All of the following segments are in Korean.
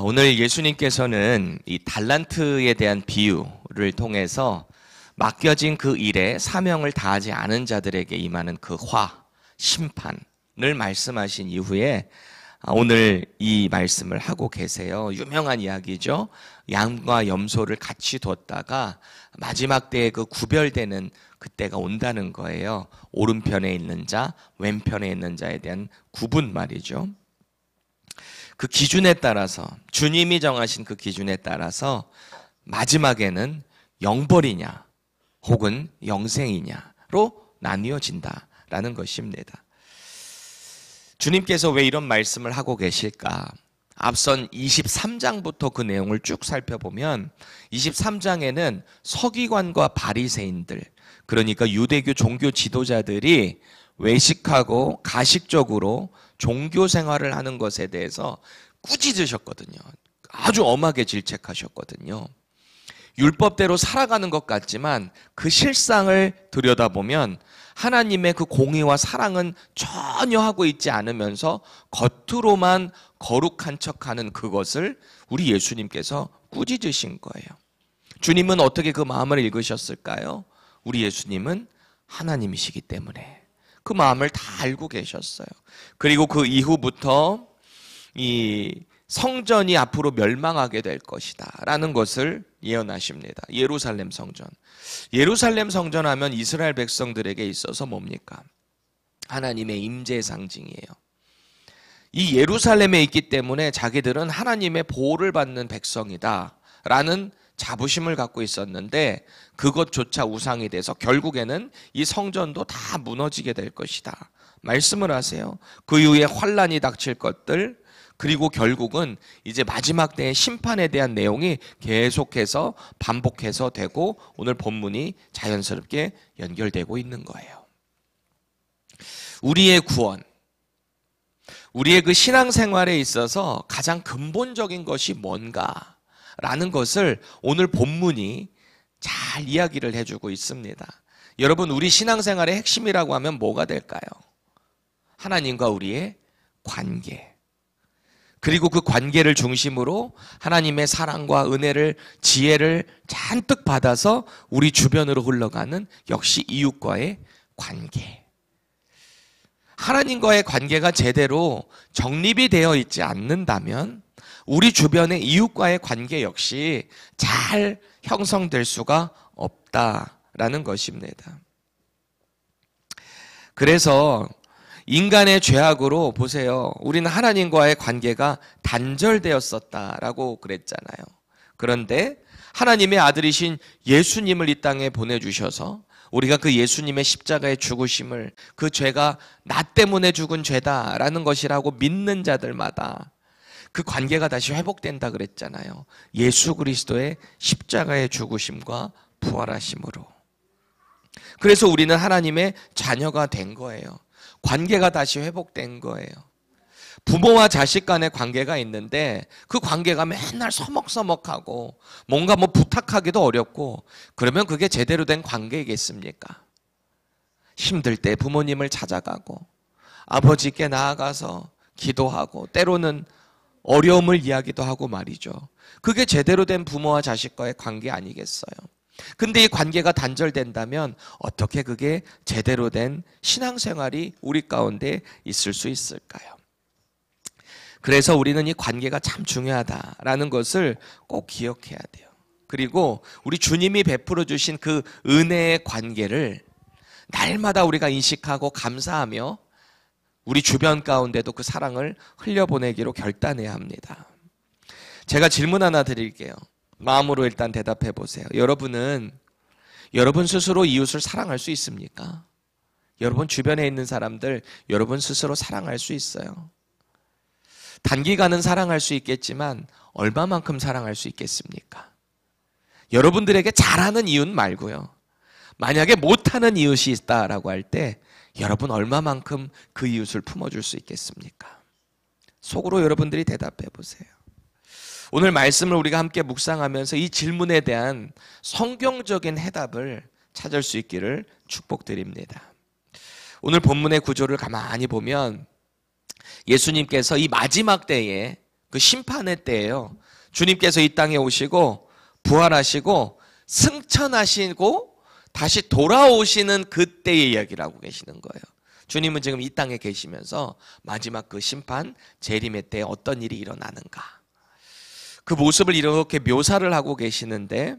오늘 예수님께서는 이 달란트에 대한 비유를 통해서 맡겨진 그 일에 사명을 다하지 않은 자들에게 임하는 그 심판을 말씀하신 이후에 오늘 이 말씀을 하고 계세요. 유명한 이야기죠. 양과 염소를 같이 뒀다가 마지막 때에 그 구별되는 그때가 온다는 거예요. 오른편에 있는 자, 왼편에 있는 자에 대한 구분 말이죠. 그 기준에 따라서, 주님이 정하신 그 기준에 따라서 마지막에는 영벌이냐 혹은 영생이냐로 나뉘어진다라는 것입니다. 주님께서 왜 이런 말씀을 하고 계실까? 앞선 23장부터 그 내용을 쭉 살펴보면 23장에는 서기관과 바리새인들, 그러니까 유대교 종교 지도자들이 외식하고 가식적으로 종교 생활을 하는 것에 대해서 꾸짖으셨거든요. 아주 엄하게 질책하셨거든요. 율법대로 살아가는 것 같지만 그 실상을 들여다보면 하나님의 그 공의와 사랑은 전혀 하고 있지 않으면서 겉으로만 거룩한 척하는 그것을 우리 예수님께서 꾸짖으신 거예요. 주님은 어떻게 그 마음을 읽으셨을까요? 우리 예수님은 하나님이시기 때문에 그 마음을 다 알고 계셨어요. 그리고 그 이후부터 이 성전이 앞으로 멸망하게 될 것이다 라는 것을 예언하십니다. 예루살렘 성전. 예루살렘 성전 하면 이스라엘 백성들에게 있어서 뭡니까? 하나님의 임재의 상징이에요. 이 예루살렘에 있기 때문에 자기들은 하나님의 보호를 받는 백성이다 라는 자부심을 갖고 있었는데 그것조차 우상이 돼서 결국에는 이 성전도 다 무너지게 될 것이다 말씀을 하세요. 그 이후에 환란이 닥칠 것들, 그리고 결국은 이제 마지막 때의 심판에 대한 내용이 계속해서 반복해서 되고 오늘 본문이 자연스럽게 연결되고 있는 거예요. 우리의 구원, 우리의 그 신앙생활에 있어서 가장 근본적인 것이 뭔가 라는 것을 오늘 본문이 잘 이야기를 해주고 있습니다. 여러분, 우리 신앙생활의 핵심이라고 하면 뭐가 될까요? 하나님과 우리의 관계, 그리고 그 관계를 중심으로 하나님의 사랑과 은혜를, 지혜를 잔뜩 받아서 우리 주변으로 흘러가는 역시 이웃과의 관계. 하나님과의 관계가 제대로 정립이 되어 있지 않는다면 우리 주변의 이웃과의 관계 역시 잘 형성될 수가 없다라는 것입니다. 그래서 인간의 죄악으로 보세요. 우리는 하나님과의 관계가 단절되었었다라고 그랬잖아요. 그런데 하나님의 아들이신 예수님을 이 땅에 보내주셔서 우리가 그 예수님의 십자가의 죽으심을, 그 죄가 나 때문에 죽은 죄다라는 것이라고 믿는 자들마다 그 관계가 다시 회복된다 그랬잖아요. 예수 그리스도의 십자가의 죽으심과 부활하심으로. 그래서 우리는 하나님의 자녀가 된 거예요. 관계가 다시 회복된 거예요. 부모와 자식 간의 관계가 있는데 그 관계가 맨날 서먹서먹하고 뭔가 부탁하기도 어렵고, 그러면 그게 제대로 된 관계이겠습니까? 힘들 때 부모님을 찾아가고 아버지께 나아가서 기도하고 때로는 어려움을 이야기도 하고 말이죠. 그게 제대로 된 부모와 자식과의 관계 아니겠어요? 근데 이 관계가 단절된다면 어떻게 그게 제대로 된 신앙생활이 우리 가운데 있을 수 있을까요? 그래서 우리는 이 관계가 참 중요하다라는 것을 꼭 기억해야 돼요. 그리고 우리 주님이 베풀어 주신 그 은혜의 관계를 날마다 우리가 인식하고 감사하며 우리 주변 가운데도 그 사랑을 흘려보내기로 결단해야 합니다. 제가 질문 하나 드릴게요. 마음으로 일단 대답해 보세요. 여러분은 여러분 스스로 이웃을 사랑할 수 있습니까? 여러분 주변에 있는 사람들 여러분 스스로 사랑할 수 있어요? 단기간은 사랑할 수 있겠지만 얼마만큼 사랑할 수 있겠습니까? 여러분들에게 잘하는 이웃 말고요. 만약에 못하는 이웃이 있다라고 할 때 여러분 얼마만큼 그 이웃을 품어줄 수 있겠습니까? 속으로 여러분들이 대답해 보세요. 오늘 말씀을 우리가 함께 묵상하면서 이 질문에 대한 성경적인 해답을 찾을 수 있기를 축복드립니다. 오늘 본문의 구조를 가만히 보면 예수님께서 이 마지막 때에 그 심판의 때예요. 주님께서 이 땅에 오시고 부활하시고 승천하시고 다시 돌아오시는 그때의 이야기를 하고 계시는 거예요. 주님은 지금 이 땅에 계시면서 마지막 그 심판, 재림의 때에 어떤 일이 일어나는가, 그 모습을 이렇게 묘사를 하고 계시는데,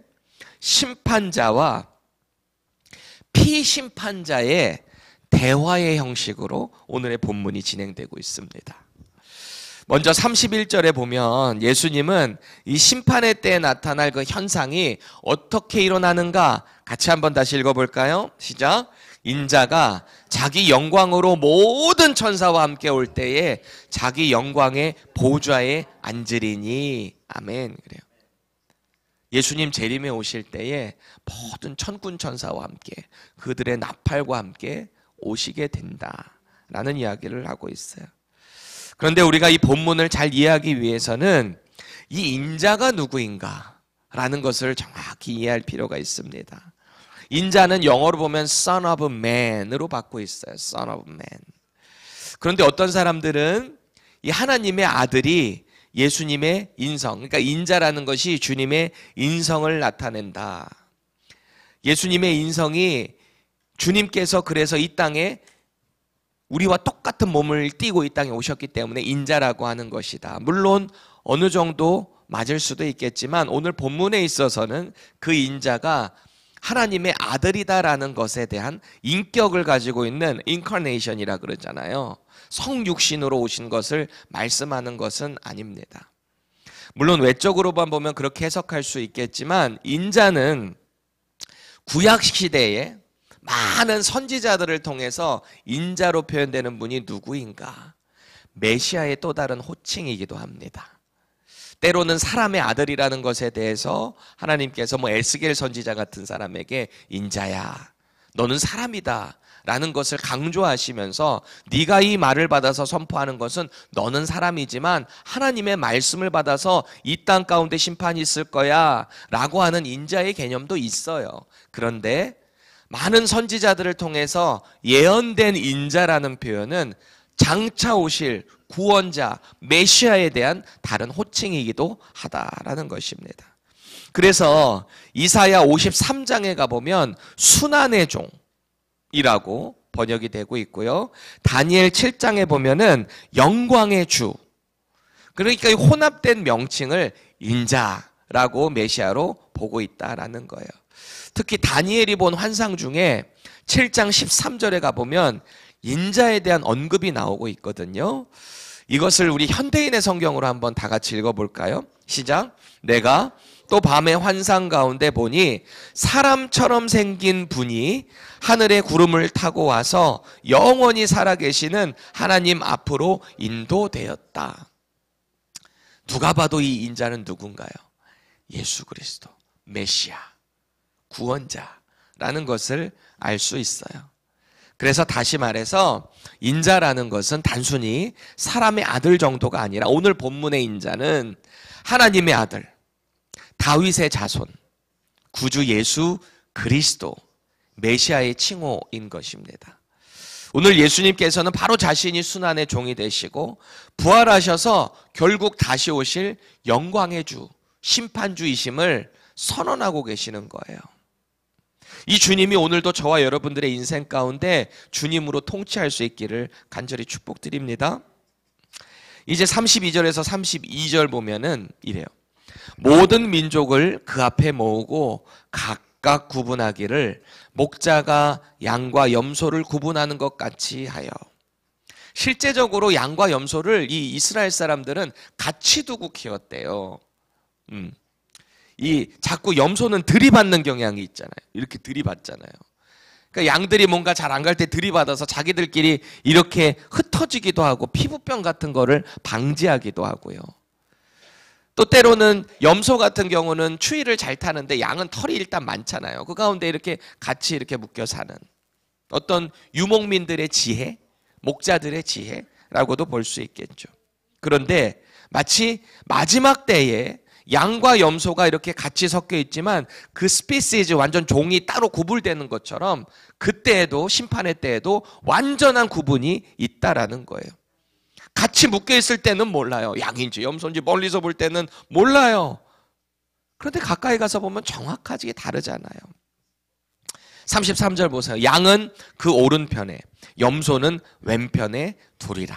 심판자와 피심판자의 대화의 형식으로 오늘의 본문이 진행되고 있습니다. 먼저 31절에 보면 예수님은 이 심판의 때에 나타날 그 현상이 어떻게 일어나는가 같이 한번 다시 읽어볼까요? 시작. 인자가 자기 영광으로 모든 천사와 함께 올 때에 자기 영광의 보좌에 앉으리니. 아멘. 그래요. 예수님 재림에 오실 때에 모든 천군 천사와 함께 그들의 나팔과 함께 오시게 된다라는 이야기를 하고 있어요. 그런데 우리가 이 본문을 잘 이해하기 위해서는 이 인자가 누구인가 라는 것을 정확히 이해할 필요가 있습니다. 인자는 영어로 보면 Son of Man으로 받고 있어요. Son of Man. 그런데 어떤 사람들은 이 하나님의 아들이 예수님의 인성, 그러니까 인자라는 것이 주님의 인성을 나타낸다. 예수님의 인성이 주님께서 그래서 이 땅에 우리와 똑같은 몸을 띠고 이 땅에 오셨기 때문에 인자라고 하는 것이다. 물론 어느 정도 맞을 수도 있겠지만 오늘 본문에 있어서는 그 인자가 하나님의 아들이다라는 것에 대한 인격을 가지고 있는 인카네이션이라 그러잖아요. 성육신으로 오신 것을 말씀하는 것은 아닙니다. 물론 외적으로만 보면 그렇게 해석할 수 있겠지만 인자는 구약 시대에 많은 선지자들을 통해서 인자로 표현되는 분이 누구인가? 메시아의 또 다른 호칭이기도 합니다. 때로는 사람의 아들이라는 것에 대해서 하나님께서 에스겔 선지자 같은 사람에게 인자야, 너는 사람이다 라는 것을 강조하시면서 네가 이 말을 받아서 선포하는 것은 너는 사람이지만 하나님의 말씀을 받아서 이 땅 가운데 심판이 있을 거야 라고 하는 인자의 개념도 있어요. 그런데 많은 선지자들을 통해서 예언된 인자라는 표현은 장차 오실 구원자 메시아에 대한 다른 호칭이기도 하다라는 것입니다. 그래서 이사야 53장에 가보면 순환의 종이라고 번역이 되고 있고요. 다니엘 7장에 보면은 영광의 주, 그러니까 이 혼합된 명칭을 인자라고 메시아로 보고 있다라는 거예요. 특히 다니엘이 본 환상 중에 7장 13절에 가보면 인자에 대한 언급이 나오고 있거든요. 이것을 우리 현대인의 성경으로 한번 다 같이 읽어볼까요? 시작. 내가 또 밤의 환상 가운데 보니 사람처럼 생긴 분이 하늘의 구름을 타고 와서 영원히 살아계시는 하나님 앞으로 인도되었다. 누가 봐도 이 인자는 누군가요? 예수 그리스도, 메시아, 구원자라는 것을 알 수 있어요. 그래서 다시 말해서 인자라는 것은 단순히 사람의 아들 정도가 아니라 오늘 본문의 인자는 하나님의 아들, 다윗의 자손, 구주 예수 그리스도, 메시아의 칭호인 것입니다. 오늘 예수님께서는 바로 자신이 순환의 종이 되시고 부활하셔서 결국 다시 오실 영광의 주, 심판주이심을 선언하고 계시는 거예요. 이 주님이 오늘도 저와 여러분들의 인생 가운데 주님으로 통치할 수 있기를 간절히 축복드립니다. 이제 32절에서 32절 보면은 이래요. 모든 민족을 그 앞에 모으고 각각 구분하기를 목자가 양과 염소를 구분하는 것 같이 하여. 실제적으로 양과 염소를 이 이스라엘 사람들은 같이 두고 키웠대요. 이 자꾸 염소는 들이받는 경향이 있잖아요. 이렇게 들이받잖아요. 그러니까 양들이 뭔가 잘 안 갈 때 들이받아서 자기들끼리 이렇게 흩어지기도 하고 피부병 같은 거를 방지하기도 하고요. 또 때로는 염소 같은 경우는 추위를 잘 타는데 양은 털이 일단 많잖아요. 그 가운데 이렇게 같이 이렇게 묶여 사는 어떤 유목민들의 지혜, 목자들의 지혜라고도 볼 수 있겠죠. 그런데 마치 마지막 때에 양과 염소가 이렇게 같이 섞여 있지만 그 스피시즈 완전 종이 따로 구분되는 것처럼 그때에도 심판의 때에도 완전한 구분이 있다라는 거예요. 같이 묶여 있을 때는 몰라요. 양인지 염소인지 멀리서 볼 때는 몰라요. 그런데 가까이 가서 보면 정확하게 다르잖아요. 33절 보세요. 양은 그 오른편에, 염소는 왼편에 두리라.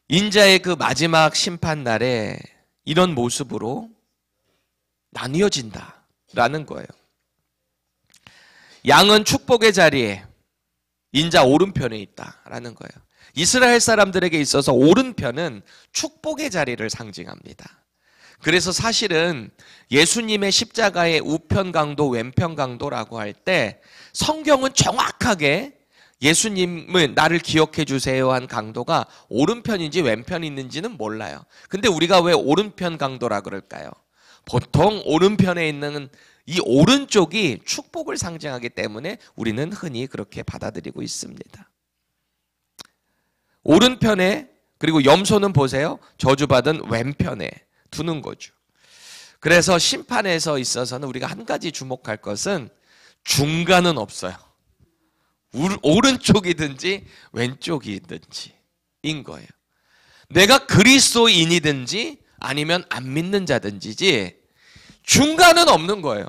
인자의 그 마지막 심판 날에 이런 모습으로 나뉘어진다라는 거예요. 양은 축복의 자리에, 인자 오른편에 있다라는 거예요. 이스라엘 사람들에게 있어서 오른편은 축복의 자리를 상징합니다. 그래서 사실은 예수님의 십자가의 우편 강도, 왼편 강도라고 할 때 성경은 정확하게 예수님은 나를 기억해 주세요 한 강도가 오른편인지 왼편이 있는지는 몰라요. 근데 우리가 왜 오른편 강도라 그럴까요? 보통 오른편에 있는 이 오른쪽이 축복을 상징하기 때문에 우리는 흔히 그렇게 받아들이고 있습니다. 오른편에, 그리고 염소는 보세요. 저주받은 왼편에 두는 거죠. 그래서 심판에서 있어서는 우리가 한 가지 주목할 것은 중간은 없어요. 오른쪽이든지 왼쪽이든지 인 거예요. 내가 그리스도인이든지 아니면 안 믿는 자든지지 중간은 없는 거예요.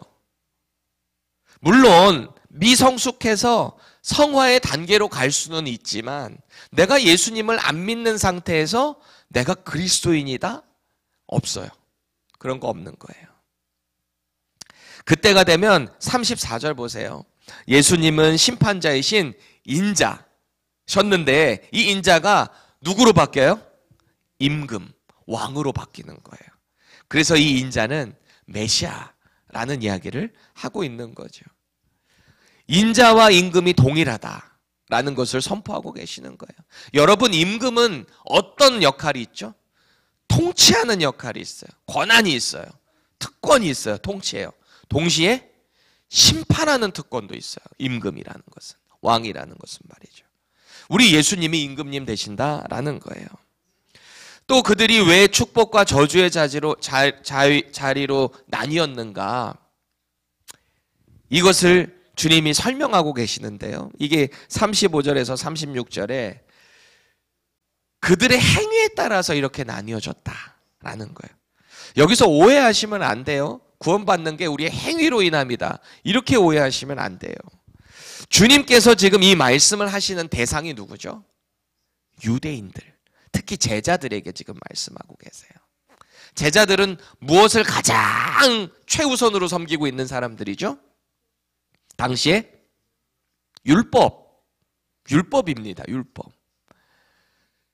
물론 미성숙해서 성화의 단계로 갈 수는 있지만 내가 예수님을 안 믿는 상태에서 내가 그리스도인이다? 없어요. 그런 거 없는 거예요. 그때가 되면 34절 보세요. 예수님은 심판자이신 인자셨는데 이 인자가 누구로 바뀌어요? 임금, 왕으로 바뀌는 거예요. 그래서 이 인자는 메시아라는 이야기를 하고 있는 거죠. 인자와 임금이 동일하다라는 것을 선포하고 계시는 거예요. 여러분, 임금은 어떤 역할이 있죠? 통치하는 역할이 있어요. 권한이 있어요. 특권이 있어요. 통치해요. 동시에 심판하는 특권도 있어요. 임금이라는 것은, 왕이라는 것은 말이죠. 우리 예수님이 임금님 되신다라는 거예요. 또 그들이 왜 축복과 저주의 자리로 나뉘었는가? 이것을 주님이 설명하고 계시는데요. 이게 35절에서 36절에 그들의 행위에 따라서 이렇게 나뉘어졌다라는 거예요. 여기서 오해하시면 안 돼요. 구원받는 게 우리의 행위로 인합니다. 이렇게 오해하시면 안 돼요. 주님께서 지금 이 말씀을 하시는 대상이 누구죠? 유대인들, 특히 제자들에게 지금 말씀하고 계세요. 제자들은 무엇을 가장 최우선으로 섬기고 있는 사람들이죠? 당시에 율법입니다. 율법.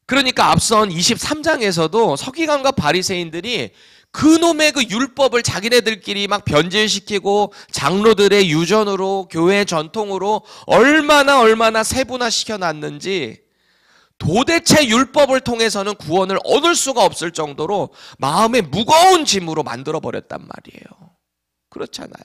그러니까 앞선 23장에서도 서기관과 바리새인들이 그놈의 그 율법을 자기네들끼리 막 변질시키고 장로들의 유전으로, 교회 전통으로 얼마나 세분화시켜 놨는지 도대체 율법을 통해서는 구원을 얻을 수가 없을 정도로 마음에 무거운 짐으로 만들어버렸단 말이에요. 그렇잖아요.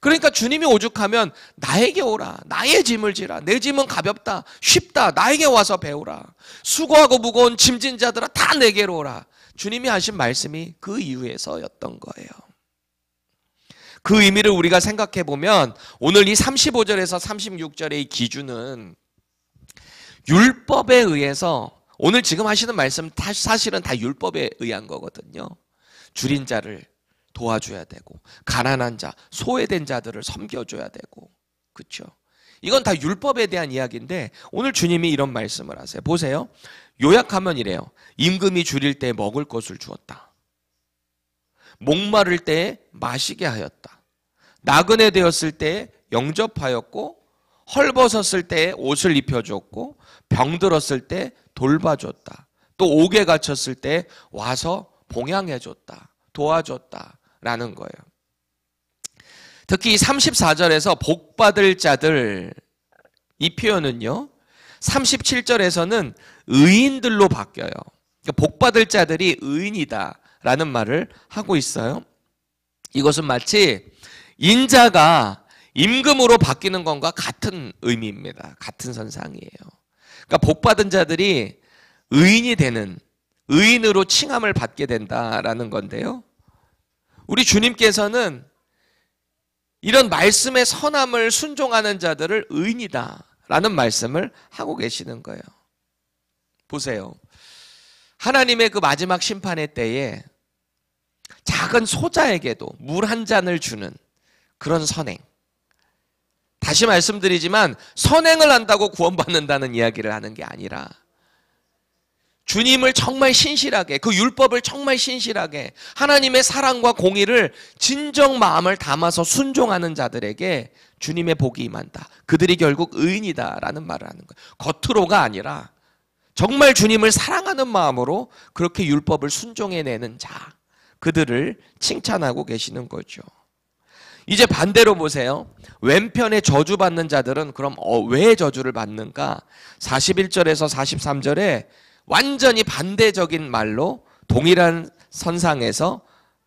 그러니까 주님이 오죽하면 나에게 오라, 나의 짐을 지라, 내 짐은 가볍다, 쉽다, 나에게 와서 배우라, 수고하고 무거운 짐진 자들아 다 내게로 오라. 주님이 하신 말씀이 그 이유에서였던 거예요. 그 의미를 우리가 생각해 보면 오늘 이 35절에서 36절의 이 기준은 율법에 의해서, 오늘 지금 하시는 말씀 사실은 다 율법에 의한 거거든요. 줄인 자를 도와줘야 되고, 가난한 자, 소외된 자들을 섬겨줘야 되고, 그렇죠? 이건 다 율법에 대한 이야기인데 오늘 주님이 이런 말씀을 하세요. 보세요. 요약하면 이래요. 임금이 줄일 때 먹을 것을 주었다. 목마를 때 마시게 하였다. 나그네 되었을 때 영접하였고, 헐벗었을 때 옷을 입혀줬고, 병들었을 때 돌봐줬다. 또 옥에 갇혔을 때 와서 봉양해줬다. 도와줬다라는 거예요. 특히 34절에서 복받을 자들, 이 표현은요 37절에서는 의인들로 바뀌어요. 그러니까 복받을 자들이 의인이다라는 말을 하고 있어요. 이것은 마치 인자가 임금으로 바뀌는 것과 같은 의미입니다. 같은 선상이에요. 그러니까 복받은 자들이 의인이 되는, 의인으로 칭함을 받게 된다라는 건데요. 우리 주님께서는 이런 말씀의 선함을 순종하는 자들을 의인이다라는 말씀을 하고 계시는 거예요. 보세요. 하나님의 그 마지막 심판의 때에 작은 소자에게도 물 한 잔을 주는 그런 선행. 다시 말씀드리지만 선행을 한다고 구원받는다는 이야기를 하는 게 아니라 주님을 정말 신실하게, 그 율법을 정말 신실하게 하나님의 사랑과 공의를 진정 마음을 담아서 순종하는 자들에게 주님의 복이 임한다. 그들이 결국 의인이다라는 말을 하는 거예요. 겉으로가 아니라 정말 주님을 사랑하는 마음으로 그렇게 율법을 순종해내는 자, 그들을 칭찬하고 계시는 거죠. 이제 반대로 보세요. 왼편에 저주받는 자들은 그럼 왜 저주를 받는가? 41절에서 43절에 완전히 반대적인 말로 동일한 선상에서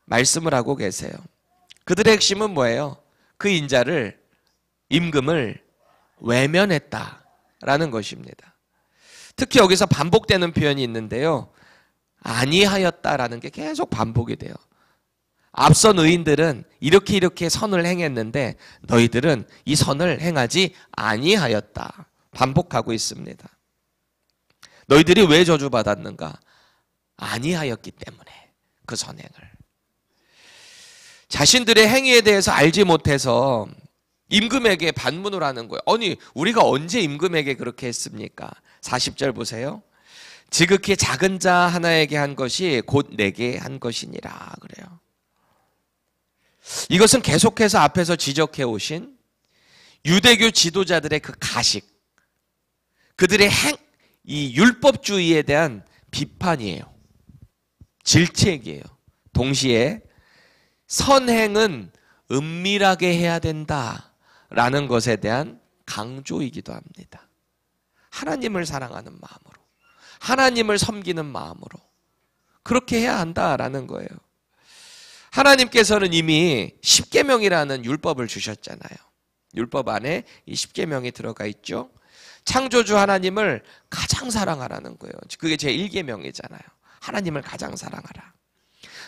말씀을 하고 계세요. 그들의 핵심은 뭐예요? 그 인자를, 임금을 외면했다라는 것입니다. 특히 여기서 반복되는 표현이 있는데요. 아니하였다라는 게 계속 반복이 돼요. 앞선 의인들은 이렇게 선을 행했는데 너희들은 이 선을 행하지 아니하였다. 반복하고 있습니다. 너희들이 왜 저주받았는가? 아니하였기 때문에 그 선행을. 자신들의 행위에 대해서 알지 못해서 임금에게 반문을 하는 거예요. 아니, 우리가 언제 임금에게 그렇게 했습니까? 40절 보세요. 지극히 작은 자 하나에게 한 것이 곧 내게 한 것이니라 그래요. 이것은 계속해서 앞에서 지적해 오신 유대교 지도자들의 그 가식, 그들의 이 율법주의에 대한 비판이에요. 질책이에요. 동시에 선행은 은밀하게 해야 된다라는 것에 대한 강조이기도 합니다. 하나님을 사랑하는 마음으로, 하나님을 섬기는 마음으로 그렇게 해야 한다라는 거예요. 하나님께서는 이미 십계명이라는 율법을 주셨잖아요. 율법 안에 이 십계명이 들어가 있죠. 창조주 하나님을 가장 사랑하라는 거예요. 그게 제1계명이잖아요. 하나님을 가장 사랑하라.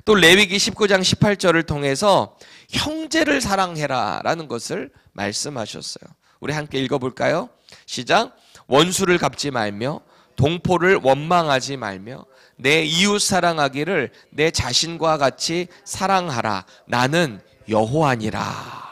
또 레위기 19장 18절을 통해서 형제를 사랑해라 라는 것을 말씀하셨어요. 우리 함께 읽어볼까요? 시작. 원수를 갚지 말며 동포를 원망하지 말며 내 이웃 사랑하기를 내 자신과 같이 사랑하라. 나는 여호와니라.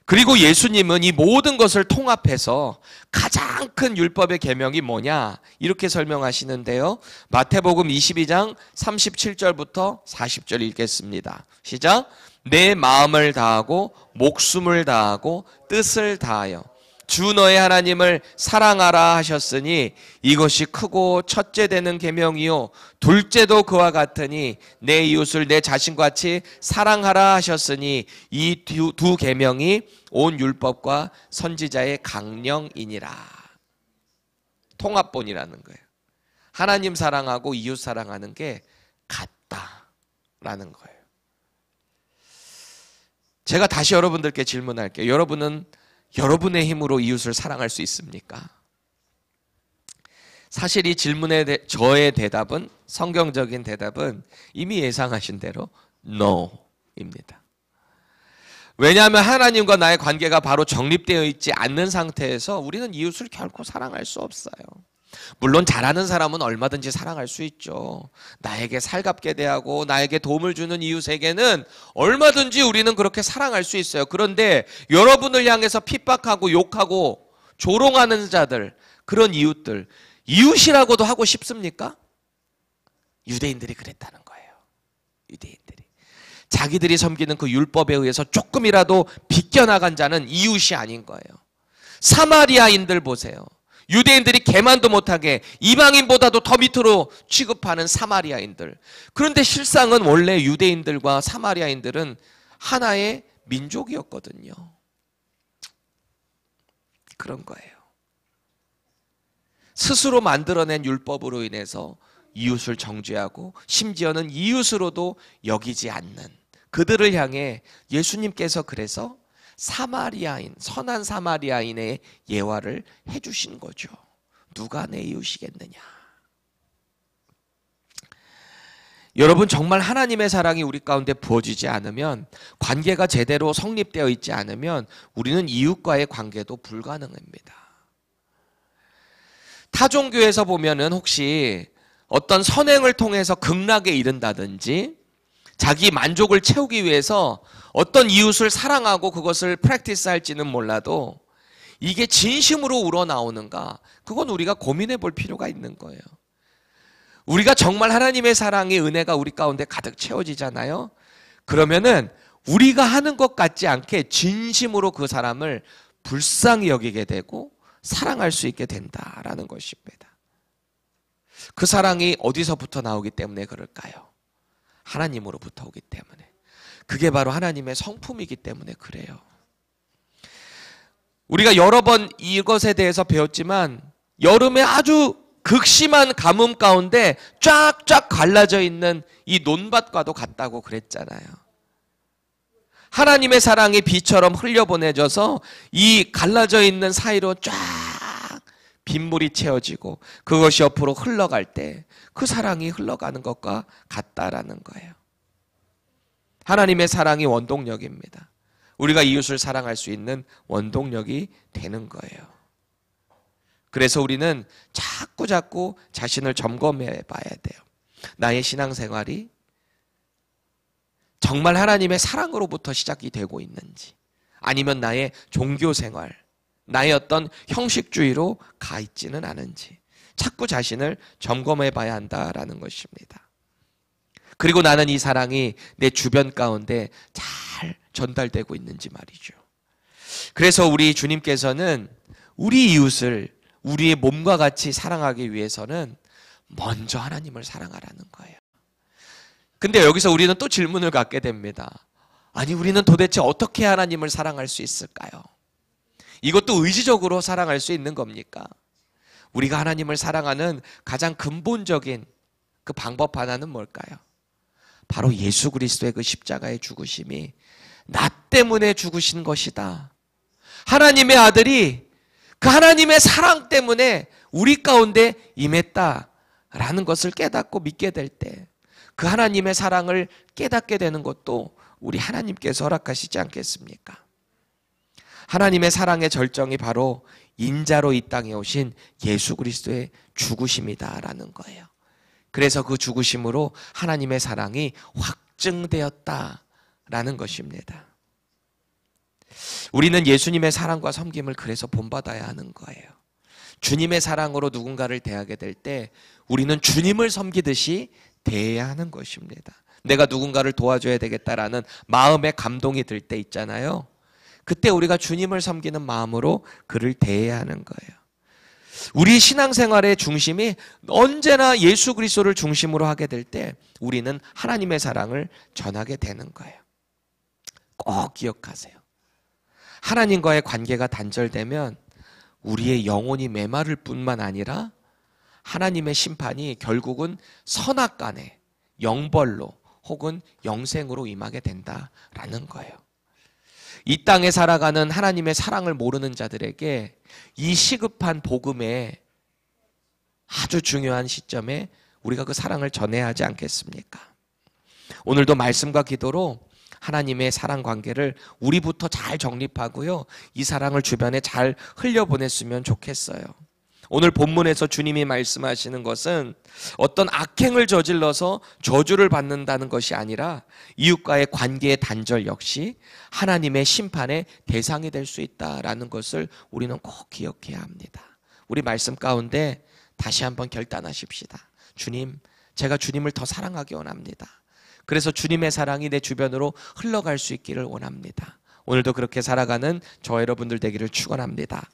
그리고 예수님은 이 모든 것을 통합해서 가장 큰 율법의 계명이 뭐냐? 이렇게 설명하시는데요. 마태복음 22장 37절부터 40절 읽겠습니다. 시작. 내 마음을 다하고 목숨을 다하고 뜻을 다하여 주 너의 하나님을 사랑하라 하셨으니 이것이 크고 첫째 되는 계명이요 둘째도 그와 같으니 내 이웃을 내 자신같이 사랑하라 하셨으니 이 두 계명이 온 율법과 선지자의 강령이니라. 통합본이라는 거예요. 하나님 사랑하고 이웃 사랑하는 게 같다라는 거예요. 제가 다시 여러분들께 질문할게요. 여러분은 여러분의 힘으로 이웃을 사랑할 수 있습니까? 사실 이 질문에 저의 대답은, 성경적인 대답은 이미 예상하신 대로 NO입니다. 왜냐하면 하나님과 나의 관계가 바로 정립되어 있지 않는 상태에서 우리는 이웃을 결코 사랑할 수 없어요. 물론 잘하는 사람은 얼마든지 사랑할 수 있죠. 나에게 살갑게 대하고 나에게 도움을 주는 이웃에게는 얼마든지 우리는 그렇게 사랑할 수 있어요. 그런데 여러분을 향해서 핍박하고 욕하고 조롱하는 자들, 그런 이웃들, 이웃이라고도 하고 싶습니까? 유대인들이 그랬다는 거예요. 유대인들이. 자기들이 섬기는 그 율법에 의해서 조금이라도 비껴나간 자는 이웃이 아닌 거예요. 사마리아인들 보세요. 유대인들이 개만도 못하게 이방인보다도 더 밑으로 취급하는 사마리아인들. 그런데 실상은 원래 유대인들과 사마리아인들은 하나의 민족이었거든요. 그런 거예요. 스스로 만들어낸 율법으로 인해서 이웃을 정죄하고 심지어는 이웃으로도 여기지 않는 그들을 향해 예수님께서 그래서 사마리아인, 선한 사마리아인의 예화를 해주신 거죠. 누가 내 이웃이겠느냐. 여러분, 정말 하나님의 사랑이 우리 가운데 부어지지 않으면, 관계가 제대로 성립되어 있지 않으면 우리는 이웃과의 관계도 불가능합니다. 타종교에서 보면은 혹시 어떤 선행을 통해서 극락에 이른다든지 자기 만족을 채우기 위해서 어떤 이웃을 사랑하고 그것을 프랙티스 할지는 몰라도 이게 진심으로 우러나오는가? 그건 우리가 고민해 볼 필요가 있는 거예요. 우리가 정말 하나님의 사랑의 은혜가 우리 가운데 가득 채워지잖아요. 그러면은 우리가 하는 것 같지 않게 진심으로 그 사람을 불쌍히 여기게 되고 사랑할 수 있게 된다라는 것입니다. 그 사랑이 어디서부터 나오기 때문에 그럴까요? 하나님으로부터 오기 때문에. 그게 바로 하나님의 성품이기 때문에 그래요. 우리가 여러 번 이것에 대해서 배웠지만 여름에 아주 극심한 가뭄 가운데 쫙쫙 갈라져 있는 이 논밭과도 같다고 그랬잖아요. 하나님의 사랑이 비처럼 흘려보내져서 이 갈라져 있는 사이로 쫙 빗물이 채워지고 그것이 옆으로 흘러갈 때 그 사랑이 흘러가는 것과 같다라는 거예요. 하나님의 사랑이 원동력입니다. 우리가 이웃을 사랑할 수 있는 원동력이 되는 거예요. 그래서 우리는 자꾸 자신을 점검해 봐야 돼요. 나의 신앙생활이 정말 하나님의 사랑으로부터 시작이 되고 있는지, 아니면 나의 종교생활, 나의 어떤 형식주의로 가 있지는 않은지 자꾸 자신을 점검해 봐야 한다라는 것입니다. 그리고 나는 이 사랑이 내 주변 가운데 잘 전달되고 있는지 말이죠. 그래서 우리 주님께서는 우리 이웃을 우리의 몸과 같이 사랑하기 위해서는 먼저 하나님을 사랑하라는 거예요. 근데 여기서 우리는 또 질문을 갖게 됩니다. 아니, 우리는 도대체 어떻게 하나님을 사랑할 수 있을까요? 이것도 의지적으로 사랑할 수 있는 겁니까? 우리가 하나님을 사랑하는 가장 근본적인 그 방법 하나는 뭘까요? 바로 예수 그리스도의 그 십자가의 죽으심이 나 때문에 죽으신 것이다. 하나님의 아들이 그 하나님의 사랑 때문에 우리 가운데 임했다라는 것을 깨닫고 믿게 될 때 그 하나님의 사랑을 깨닫게 되는 것도 우리 하나님께서 허락하시지 않겠습니까? 하나님의 사랑의 절정이 바로 인자로 이 땅에 오신 예수 그리스도의 죽으심이다라는 거예요. 그래서 그 죽으심으로 하나님의 사랑이 확증되었다라는 것입니다. 우리는 예수님의 사랑과 섬김을 그래서 본받아야 하는 거예요. 주님의 사랑으로 누군가를 대하게 될 때 우리는 주님을 섬기듯이 대해야 하는 것입니다. 내가 누군가를 도와줘야 되겠다라는 마음의 감동이 들 때 있잖아요. 그때 우리가 주님을 섬기는 마음으로 그를 대해야 하는 거예요. 우리 신앙생활의 중심이 언제나 예수 그리스도를 중심으로 하게 될 때 우리는 하나님의 사랑을 전하게 되는 거예요. 꼭 기억하세요. 하나님과의 관계가 단절되면 우리의 영혼이 메마를 뿐만 아니라 하나님의 심판이 결국은 선악간에 영벌로 혹은 영생으로 임하게 된다라는 거예요. 이 땅에 살아가는 하나님의 사랑을 모르는 자들에게 이 시급한 복음의 아주 중요한 시점에 우리가 그 사랑을 전해야 하지 않겠습니까? 오늘도 말씀과 기도로 하나님의 사랑 관계를 우리부터 잘 정립하고요, 이 사랑을 주변에 잘 흘려보냈으면 좋겠어요. 오늘 본문에서 주님이 말씀하시는 것은 어떤 악행을 저질러서 저주를 받는다는 것이 아니라 이웃과의 관계의 단절 역시 하나님의 심판의 대상이 될 수 있다라는 것을 우리는 꼭 기억해야 합니다. 우리 말씀 가운데 다시 한번 결단하십시다. 주님, 제가 주님을 더 사랑하기 원합니다. 그래서 주님의 사랑이 내 주변으로 흘러갈 수 있기를 원합니다. 오늘도 그렇게 살아가는 저 여러분들 되기를 축원합니다.